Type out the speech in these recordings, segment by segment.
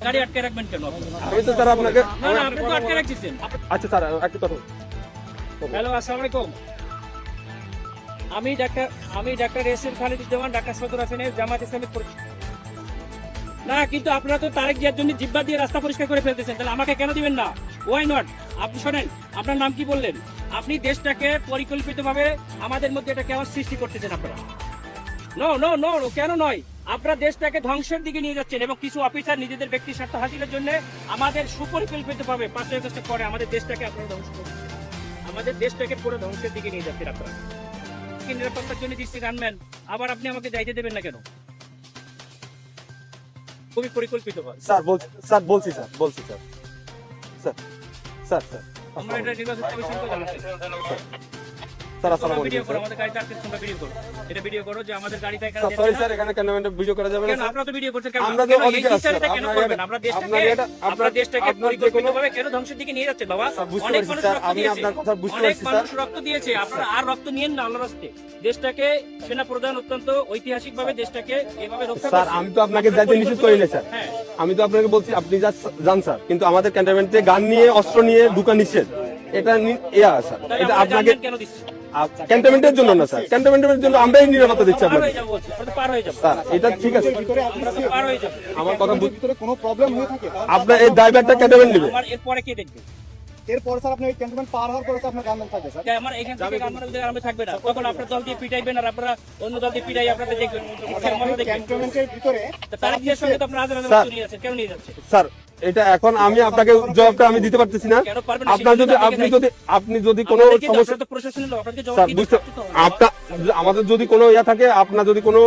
গাড়ি আটকে রাখবেন কেন? আমি তো স্যার আপনাকে না না, আপনি তো আটকে রাখছেন। আচ্ছা স্যার একটু কথা হ্যালো, আসসালামু আলাইকুম। আমি ডাক্তার এসএম খালিদুজ্জামান, ঢাকা সদর আসনের জামায়াত ইসলামী। না কিন্তু আপনারা তো তারেক জিয়ার জন্য জিব্বা দিয়ে রাস্তা পরিষ্কার করে ফেলতেছেন, তাহলে আমাকে কেন দিবেন না? Why not? আপনি শোনেন, আপনার নাম কি বললেন? আপনি দেশটাকে পরিকল্পিতভাবে আমাদের মধ্যে এটা কেমন সৃষ্টি করতেছেন আপনারা? নো নো নো, কেন নয়? আপনারা দেশটাকে ধ্বংসের দিকে নিয়ে যাচ্ছেন এবং কিছু অফিসার নিজেদের ব্যক্তি স্বার্থ হাসিলের জন্য আমাদের সুপরিকল্পিতভাবে পাঁচটা চেষ্টা করে আমাদের দেশটাকে আপনারা ধ্বংস করছেন। আমাদের দেশটাকে পুরো ধ্বংসের দিকে নিয়ে যাচ্ছেন আপনারা। কি নিরাপত্তার জন্য দৃষ্টি আনবেন, আবার আপনি আমাকে যাইতে দেবেন না কেন? খুবই পরিকল্পিত হয়। স্যার বলছি স্যার আমরা এটা নির্বাচন কমিশনকে জানাচ্ছি। স্যার আসসালামু ভিডিও আলাইকুম করো, আমাদের গাড়িতে আটকে তোমরা ভিডিও করো। এটা ভিডিও করো যে আমাদের গাড়িতে এখানে স্যার সরি স্যার এখানে কেন ভিডিও করা যাবে না কেন আপনারা তো ভিডিও করছেন কেন? আমরা তো কেন এই অধিকার আছে, বিচারটা কেন করবেন? আমরা দেশটাকে পরিকল্পিতভাবে কেন ধ্বংসের দিকে নিয়ে যাচ্ছেন বাবা? অনেক মানুষ রক্ত আমি দিয়েছে, আপনার কথা বুঝতে অনেক পারছি মানুষ স্যার রক্ত দিয়েছে, আপনারা আর রক্ত নিয়েন না আল্লাহর রাস্তে। দেশটাকে সেনা প্রধান অত্যন্ত ঐতিহাসিকভাবে দেশটাকে এভাবে রক্ষা স্যার করছে। আমি তো আপনাকে যাইতে নিষেধ করি না স্যার হ্যাঁ, আমি তো আপনাকে বলছি আপনি যান স্যার কিন্তু আমাদের ক্যান্টনমেন্টে গান নিয়ে অস্ত্র নিয়ে ঢুকা নিষেধ এটা স্যার তাহলে এটা আমরা আপনাকে জানবেন কেন দিচ্ছি? ক্যান্টনমেন্টের জন্য না স্যার ক্যান্টনমেন্টের জন্য আমরাই নিরাপত্তা দিচ্ছি পার আপনাকে হয়ে যাবো বলছি, আমরা তো পার হয়ে যাবো। স্যার এটা ঠিক আছে আমরা তো পার হয়ে যাবো। আমার কথা ভিতরে কোনো প্রবলেম হয়ে থাকে আপনার এই ড্রাইভারটা ক্যান্টনমেন্ট নেবে আমার এরপরে কে দেখবে? এরপর স্যার আপনি ক্যান্টনমেন্ট পার হওয়ার পরে তো আপনার গান থাকবে স্যার আমার এখান থেকে গান থাকবে না, তখন আপনার দল দিয়ে পিটাইবেন আর আপনারা অন্য দল দিয়ে পিটাই আপনারা দেখবেন। আমরা দেখবেন। ক্যান্টনমেন্টের ভিতরে তারেক জিয়ার সঙ্গে তো আপনারা হাজার হাজার স্যার, মানুষ নিয়ে যাচ্ছেন, কেন নিয়ে যাচ্ছে? স্যার এটা এখন আমি আপনাকে জবাবটা আমি দিতে পারতেছি না কেন পারবেন না? আপনার যদি আপনি যদি কোনো সমস্যা তো প্রশাসনের লোক, আপনাকে জবাব স্যার দিতে বুঝতে হবে তো। আপনার আমাদের যদি কোনো ইয়া থাকে আপনার যদি কোনো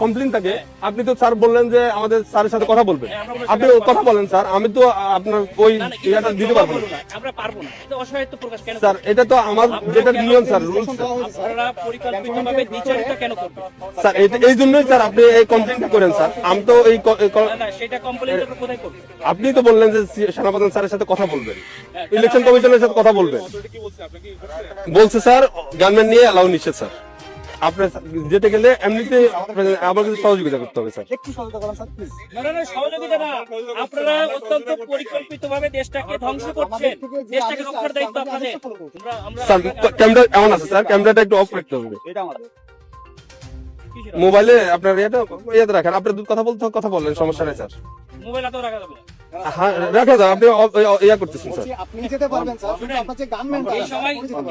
কমপ্লেইন থাকে আপনি তো স্যার বললেন যে আমাদের স্যারের সাথে কথা বলবেন আপনি কথা বলেন স্যার আমি তো আপনার ওই না, না, ইয়াটা এটা দিতে জবাব পারবো না বলুন না, আমরা পারবো না। এটা অসহায়ত্ব প্রকাশ কেন স্যার করবেন? এটা তো আমার যেটা নিয়ম স্যার রুলস আপনারা পরিকল্পিতভাবে দ্বিচারিতা কেন করবেন? স্যার এই জন্যই স্যার আপনি এই কমপ্লেইনটা করেন স্যার আমি তো না না, সেটা কমপ্লেইন তো কোথায় করবেন? আপনি তো বললেন যে সেনাপ্রধান স্যারের সাথে কথা বলবেন ইলেকশন কমিশনের সাথে কথা বলবেন বলছে স্যার গানম্যান নিয়ে অ্যালাউ নিষেধ স্যার আপনার যেতে গেলে এমনিতে আমার কিছু সহযোগিতা করতে হবে স্যার একটু সহায়তা করেন স্যার প্লিজ না না না, সহযোগিতা না, আপনারা অত্যন্ত পরিকল্পিতভাবে দেশটাকে ধ্বংস করছেন। দেশটাকে রক্ষার দায়িত্ব আপনাদের। স্যার ক্যামেরা এমন আছে স্যার ক্যামেরাটা একটু অফ রাখতে হবে এটা আমাদের মোবাইলে আপনার ইয়াতে রাখেন আপনি কথা বললেন সমস্যা নেই স্যার মোবাইল হাতেও রাখা যাবে না। হ্যাঁ রাখা যান আপনি ইয়া করতেছেন স্যার বলছি আপনি যেতে পারবেন স্যার কিন্তু আপনার যে গানম্যান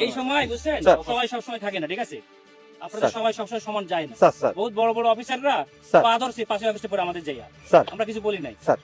এই সময় বুঝছেন, স্যার। সবাই সবসময় থাকে না, ঠিক আছে? আপনাদের স্যার। সবাই সবসময় সমান যায় না। স্যার বহুত বড় বড় অফিসাররা স্যার। পা ধরছে পাশে অফিসে পরে আমাদের যাইয়া, স্যার আমরা কিছু বলি নাই। স্যার